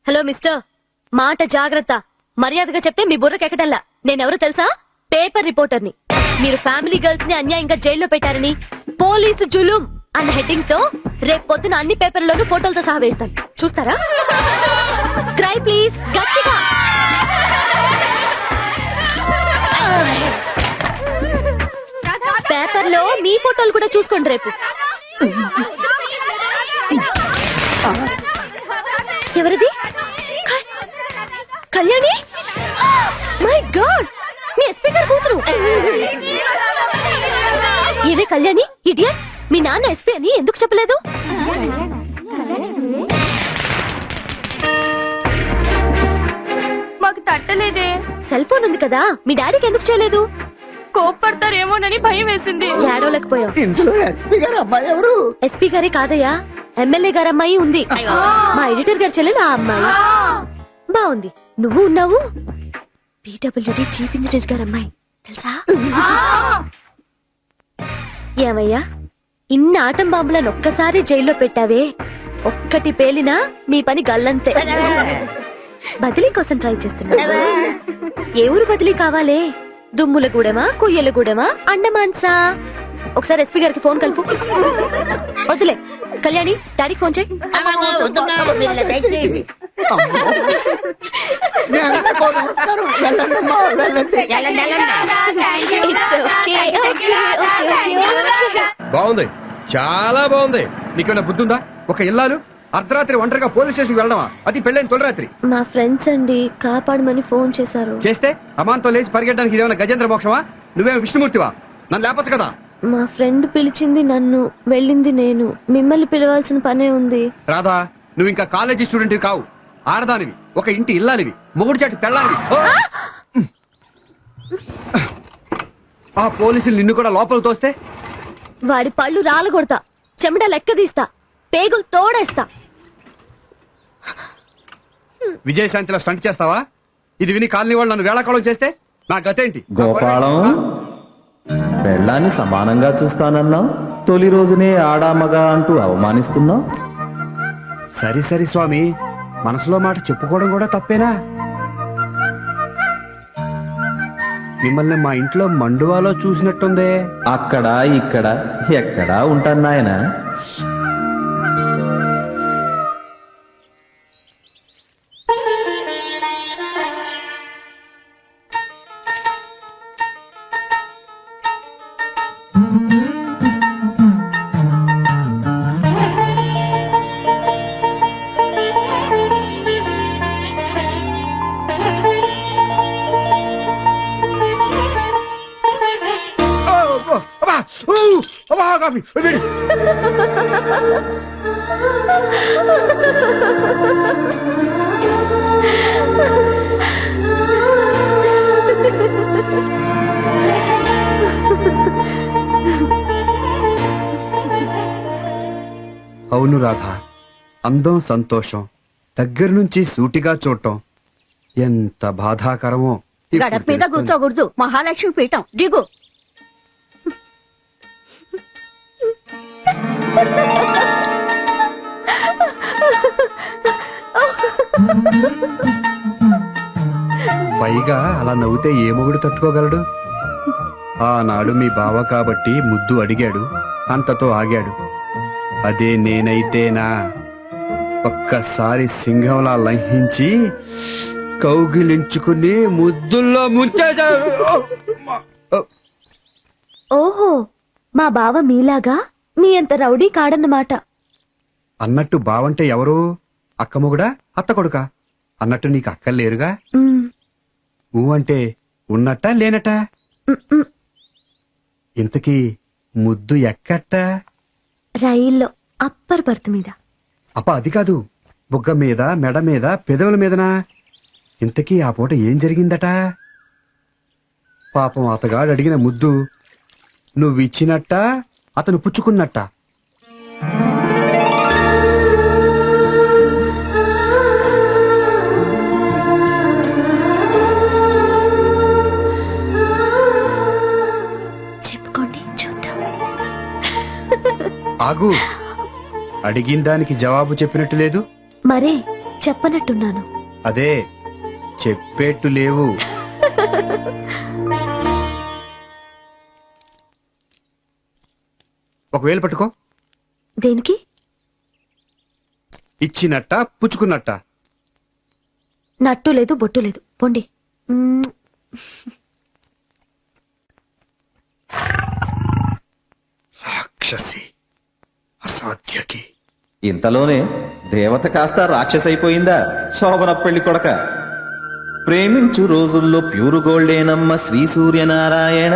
Hello mister, మాట జాగ్రత్త. మర్యాదగా చెప్తే మీ బుర్రకెక్కటల్లా. నేనెవరో తెలుసా? పేపర్ రిపోర్టర్ని. మీరు ఫ్యామిలీ గర్ల్స్ ని అన్యాయంగా జైల్లో పెట్టారని పోలీసు జులుం అన్న హెడ్డింగ్ తో రేపు పొద్దున అన్ని పేపర్లోనూ ఫోటోలతో సహా వేస్తాను. చూస్తారా? క్రై ప్లీజ్, గట్టిగా. పేపర్ లో మీ ఫోటోలు కూడా చూసుకోండి రేపు. ఎవరిది? Kalyani? My God, me SP గారు కూతురు. ఏవే కళ్యాణి, ఇడియట్, మీ నాన్న ఎస్పీ అని ఎందుకు చెప్పలేదు? మాకు తట్టలేదే. సెల్ ఫోన్ ఉంది కదా, మీ డాడీకి ఎందుకు చేయలేదు? కోప్పడతారేమోనని భయం వేసింది. ఏడవలేకపోయావు. ఇందులో ఎస్పీ గారు అమ్మాయి ఎవరు? ఎస్పీ గారే కాదయ్యా, ఎమ్మెల్యే గారు అమ్మాయి ఉంది. మా ఎడిటర్ గారు చెల్లెలు ఆ అమ్మాయి. బాగుంది. నువ్వు ఉన్నావు. PWD చీఫ్ ఇంజనీర్ గారు అమ్మాయి తెలుసా? ఏమయ్యా, ఇన్ని ఆటం బాంబులను ఒక్కసారి జైల్లో పెట్టావే, ఒక్కటి పేలినా మీ పని గల్లంతే. బదిలీ కోసం ట్రై చేస్తున్నా. ఏ ఊరు బదిలీ కావాలే? దుమ్ములగూడెమా, కొయ్యలగూడెమా, అండమాన్సా? ఒకసారి ఎస్పీ గారికి ఫోన్ కలుపు. వద్దులే కళ్యాణి, డాడీకి ఫోన్ చేయి. బాగుంది, చాలా బాగుంది. నీకేమైనా బుద్ధి ఉందా? ఒక ఇల్లాలు అర్ధరాత్రి ఒంటరిగా పోలీస్ స్టేషన్ వెళ్ళడమా? అది పెళ్ళైన తొలిరాత్రి. మా ఫ్రెండ్స్ అండి కాపాడమని ఫోన్ చేశారు. చేస్తే అమాంతో లేచి పరిగెట్టడానికి ఇదేమైనా గజేంద్ర మోక్షమా? నువ్వేమో విష్ణుమూర్తివా? నన్ను లేపచ్చు కదా. మా ఫ్రెండ్ పిలిచింది నన్ను, వెళ్ళింది నేను. మిమ్మల్ని పిలవాల్సిన పనే ఉంది. రాధా, నువ్వు ఇంకా కాలేజీ స్టూడెంట్వి కావు. ఆడదానివి, ఒక ఇంటి ఇల్లాలివి, మొగుడు చాటి పెళ్ళాలివి. ఆ పోలీసులు నిన్ను కూడా లోపల తోస్తే వాడి పళ్ళు రాలగొడతా, చెమట లెక్క తీస్తా, పేగులు తోడేస్తా. విజయశాంతిలో స్టంట్ చేస్తావా? ఇది విని కాలనీ వాళ్ళు నన్ను వేళాకాలం చేస్తే నా గతేంటి? గోపాలం, పెళ్ళాన్ని సమానంగా చూస్తానన్నావు, తొలి రోజునే ఆడామగా అంటూ అవమానిస్తున్నావు. సరి సరి స్వామి, మనసులో మాట చెప్పుకోవడం కూడా తప్పేనా? మిమ్మల్ని మా ఇంట్లో మండువాలో చూసినట్టుందే. అక్కడ ఇక్కడ ఎక్కడా ఉంటాను నాయన. అవును రాధా, అందం సంతోషం దగ్గర నుంచి సూటిగా చూడటం ఎంత బాధాకరమో. గడప మీద కూర్చోకూడదు, మహాలక్ష్మి పీఠం దిగు. పైగా అలా నవ్వుతే ఏ మొగుడు తట్టుకోగలడు? ఆనాడు మీ బావ కాబట్టి ముద్దు అడిగాడు, అంతతో ఆగాడు. అదే నేనైతేనా ఒక్కసారి సింహంలా లంఘించి కౌగిలించుకుని ముద్దుల్లో ముంచేదా. ఓహో, మా బావ మీలాగా మీ అంత రౌడీ కాడన్నమాట. అన్నట్టు బావంటే ఎవరు? అక్క మొగుడా, అత్త కొడుకా? అన్నట్టు నీకు అక్కర్లేరుగా. ఊ అంటే ఉన్నట్టా లేనట? ఇంతకీ ముద్దు ఎక్కట్ట? రైల్లో అప్పర్ బర్త్ మీద. అప్ప అది కాదు, బుగ్గ మీద, మెడ మీద, పెదవుల మీదనా? ఇంతకీ ఆ పూట ఏం జరిగిందట? పాపం అతగాడు అడిగిన ముద్దు నువ్విచ్చినట్ట, అతను పుచ్చుకున్నట్ట? చెప్పుకోండి చూద్దాం. ఆగు, అడిగిన దానికి జవాబు చెప్పినట్టు లేదు. మరే చెప్పనట్టున్నాను. అదే చెప్పేట్టు లేవు. ఒకవేళ పట్టుకో. దేనికి? ఇచ్చినట్ట పుచ్చుకున్నట్ట? నట్టు లేదు బొట్టు లేదు, పొండి. మ్మ్. రాక్షసి, అసాధ్యకి. ఇంతలోనే దేవత కాస్త రాక్షసైపోయిందా శోభన పెళ్లి కొడక? ప్రేమించు రోజుల్లో ప్యూరు గోల్డేనమ్మ శ్రీ సూర్యనారాయణ,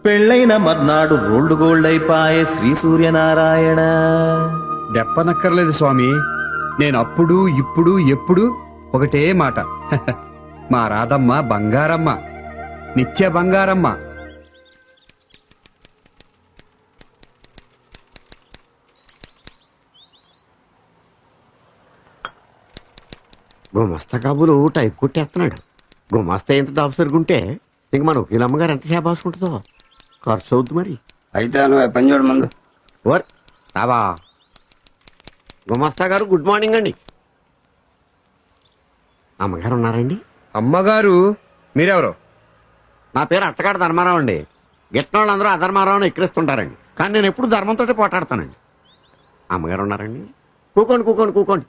పెళ్ళైన మర్నాడు రోల్డ్ గోల్డ్ అయిపాయే శ్రీ సూర్యనారాయణ. దెప్పనక్కర్లేదు స్వామి, నేను అప్పుడు ఇప్పుడు ఎప్పుడు ఒకటే మాట. మా రాధమ్మ బంగారమ్మ, నిత్య బంగారమ్మ. గుమస్తా కాబులు టైప్ కొట్టేస్తున్నాడు. గుమస్తా ఎంత దాపు సరుగుంటే ఇంక మన వకీల అమ్మగారు ఎంత చేపాసుకుంటుందో. ఖర్చు అవుద్ది మరి. అయితే నువ్వు పని చూడు ముందు. ఓర్ రాబా. గుమస్తా గారు గుడ్ మార్నింగ్ అండి. అమ్మగారు ఉన్నారండి? అమ్మగారు మీరెవరు? నా పేరు అట్టగాడు ధర్మారావు అండి. గిట్టిన వాళ్ళందరూ అధర్మారావుని ఎక్కిరిస్తుంటారండి, కానీ నేను ఎప్పుడు ధర్మంతో పోటాడతానండి. అమ్మగారు ఉన్నారండి? కూకోండి కూకోండి కూకోండి.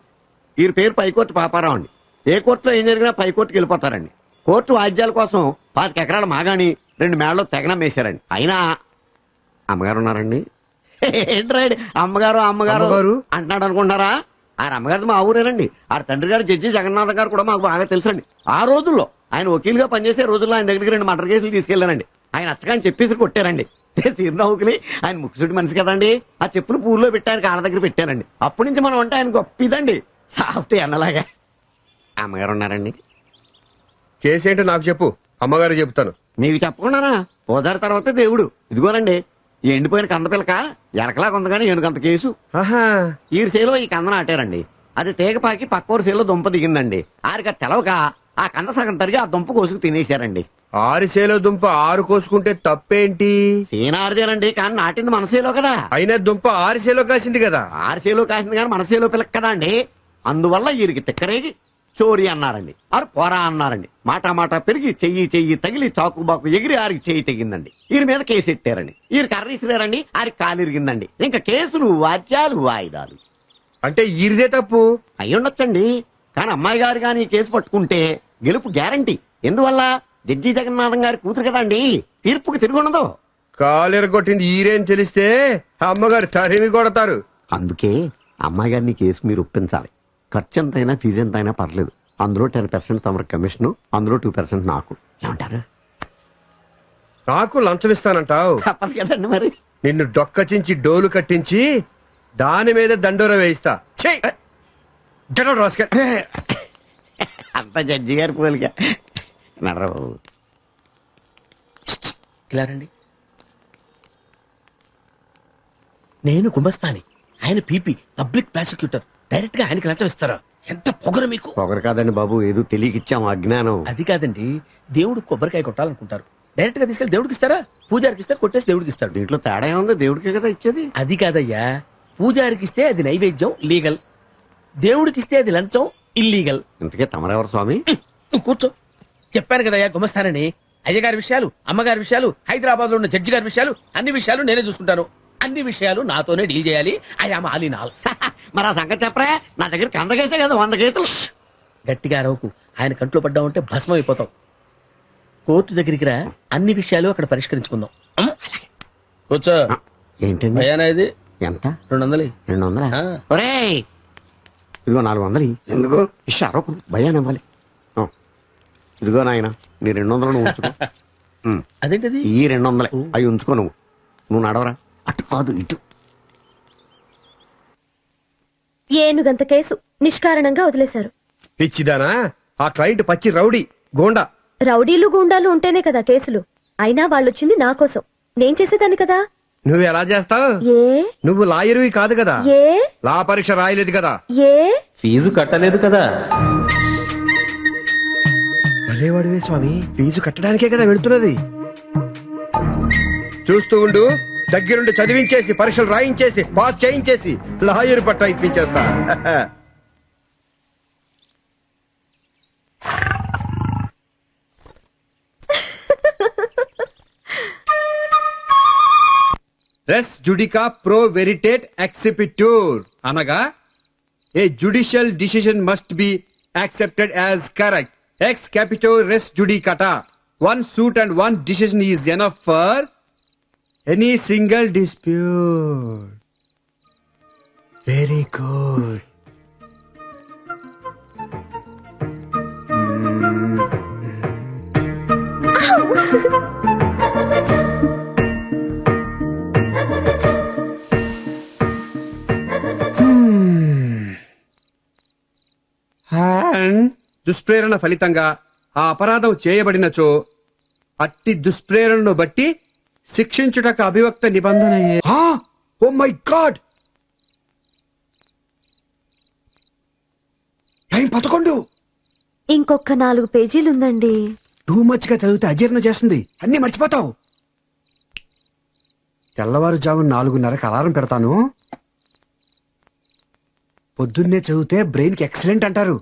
ఈ పేరు పైకోర్టు పాపారావు అండి. ఏ కోర్టులో ఏం జరిగినా పైకోర్టుకి వెళ్ళిపోతారండి. కోర్టు వాద్యాల కోసం 25 ఎకరాల మాగాని 2 మేళ్ళలో తెగనం వేశారండి. అయినా అమ్మగారు ఉన్నారండి? ఏంట్రాడు అమ్మగారు అమ్మగారు అమ్మగారు? అంటున్నాడు అనుకుంటారా? ఆయన అమ్మగారిది మా ఊరేనండి. ఆ తండ్రి గారు జడ్జి జగన్నాథ్ గారు కూడా మాకు బాగా తెలుసండి. ఆ రోజుల్లో ఆయన వకీలుగా పనిచేసే రోజుల్లో ఆయన దగ్గరికి 2 మర్డర్ కేసులు తీసుకెళ్లారండి. ఆయన అచ్చగాని చెప్పేసి కొట్టారండి. చిరునవ్వుకుని ఆయన ముక్కుసుడి మనిషి కదండి. ఆ చెప్పులు పూర్లో పెట్టానికి ఆడ దగ్గర పెట్టారండి. అప్పటి నుంచి మనం అంటే ఆయన గొప్పదండి, సాఫ్ట్ అన్నలాగా. అమ్మగారు ఉన్నారండి? కేసేంటో నాకు చెప్పు, అమ్మగారు చెప్తాను. మీకు చెప్పకుండానా? పోదారి తర్వాత దేవుడు. ఇదిగోనండి ఈ ఎండిపోయిన కంద పిల్లక ఎలకలాగా ఉంది కానీ ఏనుగంత కేసు. ఆహా, ఈ సేలో ఈ కంద నాటారండి. అది తీగపాకి పక్కోరు సేలో దుంప దిగిందండి. ఆరికి తెలవక ఆ కంద సగం తరిగి ఆ దుంప కోసుకు తినేశారండి. 6 సేలో దుంప 6 కోసుకుంటే తప్పేంటి? సీనారిదేనండి, కానీ నాటింది మన సేలో కదా. అయినా దుంప 6 సేలో కాసింది కదా. 6 సేలో కాసింది కానీ మన సేలో పిల్లక కదా అండి. అందువల్ల వీరికి తిక్కరేగి చోరీ అన్నారండి. ఆరు పోరా అన్నారండి. మాట పెరిగి చెయ్యి తగిలి చాకుబాకు ఎగిరి ఆరికి చెయ్యి తెగిందండి. వీరి మీద కేసు ఎట్టారండి. వీరి కర్రీసిరారండి, ఆరికి కాలు ఇరిగిందండి. ఇంకా కేసులు వాద్యాలు వాయిదాలు. అంటే ఈరిదే తప్పు అయ్యుండొచ్చండి, కానీ అమ్మాయి గారు కానీ ఈ కేసు పట్టుకుంటే గెలుపు గ్యారంటీ. ఎందువల్ల? జడ్జి జగన్నాథం గారి కూతురు కదండి, తీర్పుకి తిరుగుండదు. కాలిరగొట్టింది ఈరేని తెలిస్తే అమ్మగారు తరిమి కొడతారు. అందుకే అమ్మాయి గారిని కేసు మీరు ఒప్పించాలి. ఖర్చు ఎంతైనా ఫీజు ఎంతైనా పర్లేదు. అందులో 10% తమరి కమిషన్, అందులో 2% నాకు. ఏమంటారు? నాకు లంచం ఇస్తానంటావు? తప్పదు కదండి మరి. నిన్ను డొక్కచించి డోలు కట్టించి దాని మీద దండోర వేయిస్తా. అంత జడ్జి గారి పోలిక నడరావు. ఇలా రండి. నేను గుమస్తాని, ఆయన పీపీ పబ్లిక్ ప్రాసిక్యూటర్. డైరెక్ట్ గా ఆయనకి లంచం ఇస్తారా? ఎంత పొగరు మీకు. పొగరు కాదండి బాబు, ఏదో తెలియకిచ్చాము అజ్ఞానం. అది కాదండి, దేవుడు కొబ్బరికాయ కొట్టాలనుకుంటారు, డైరెక్ట్ గా తీసుకెళ్లి దేవుడికి ఇస్తారా? పూజారికి ఇస్తే కొట్టేసి దేవుడికి ఇస్తాడు. దీంట్లో తేడా ఏముంది? దేవుడికే కదా ఇచ్చేది. అది కాదయ్యా, పూజారికి ఇస్తే అది నైవేద్యం లీగల్, దేవుడికి ఇస్తే అది లంచం ఇల్లీగల్. ఇంతకే తమరెవరు స్వామి? నువ్వు కూర్చో. చెప్పాను కదయ్యా గుమస్తానని. అయ్యగారి విషయాలు, అమ్మగారి విషయాలు, హైదరాబాద్ లో ఉన్న జడ్జి గారి విషయాలు, అన్ని విషయాలు నేనే చూసుకుంటాను. అన్ని విషయాలు నాతోనే డీల్ చేయాలి. I am all in all. మరి ఆ సంగతి చెప్పరా? నా దగ్గర 100 కేసే కదా, 100 కేసులు. గట్టిగా అరవకు, ఆయన కంట్లో పడ్డామంటే భస్మం అయిపోతాం. కోర్టు దగ్గరికి రా, అన్ని విషయాలు అక్కడ పరిష్కరించుకుందాం. కూర్చో. ఏంటండి? భయానా ఇది ఎంత? 200. 200? ఆ. ఒరేయ్ ఇదిగో 400. ఎందుకు? ఇషారకు భయాన్ని ఇవ్వాలి. ఇదిగో నాయన నీ 200 నువ్వు ఉంచుకో. అదేంటిది? ఈ 200 అవి ఉంచుకో. నువ్వు నడవరా. అటు కాదు ఇటు. ఏనుగంత కేసు నిష్కారణంగా వదిలేశారు. పిచ్చిదానా, ఆ క్లయింట్ పచ్చి రౌడీ గోండా. రౌడీలు గుండాలు ఉంటేనే కదా కేసులు. అయినా వాళ్ళొచ్చింది నా కోసం, నేను చేసేదాన్ని కదా. నువ్వు ఎలా చేస్తావు? ఏ నువ్వు లాయరువి కాదు కదా, ఏ లా పరీక్ష రాయలేదు కదా. ఏ ఫీజు కట్టలేదు కదా. భలేవాడివే స్వామి, ఫీజు కట్టడానికే కదా వెళుతున్నది. చూస్తూ ఉండు, దగ్గరుండి చదివించేసి పరీక్షలు రాయించేసి పాస్ చేయించేసి లాయర్ పట్టా ఇప్పించేస్తా. Res judicata pro veritate accipitur అనగా a judicial decision must be accepted as correct ex capite res judicata one suit and one decision is enough for any single dispute. Very good. దుష్ప్రేరణ ఫలితంగా ఆ అపరాధం చేయబడినచో అట్టి దుష్ప్రేరణను బట్టి శిక్షించుటకు అభివక్త నిబంధన. Oh my god, time 11. ఇంకొక 4 పేజీలుందండి. టూ మచ్ గా చదివితే అజీర్ణం చేస్తుంది, అన్ని మర్చిపోతావు. తెల్లవారుజాము 4:30కి అలారం పెడతాను. పొద్దున్నే చదివితే బ్రెయిన్ కి ఎక్సలెంట్ అంటారు.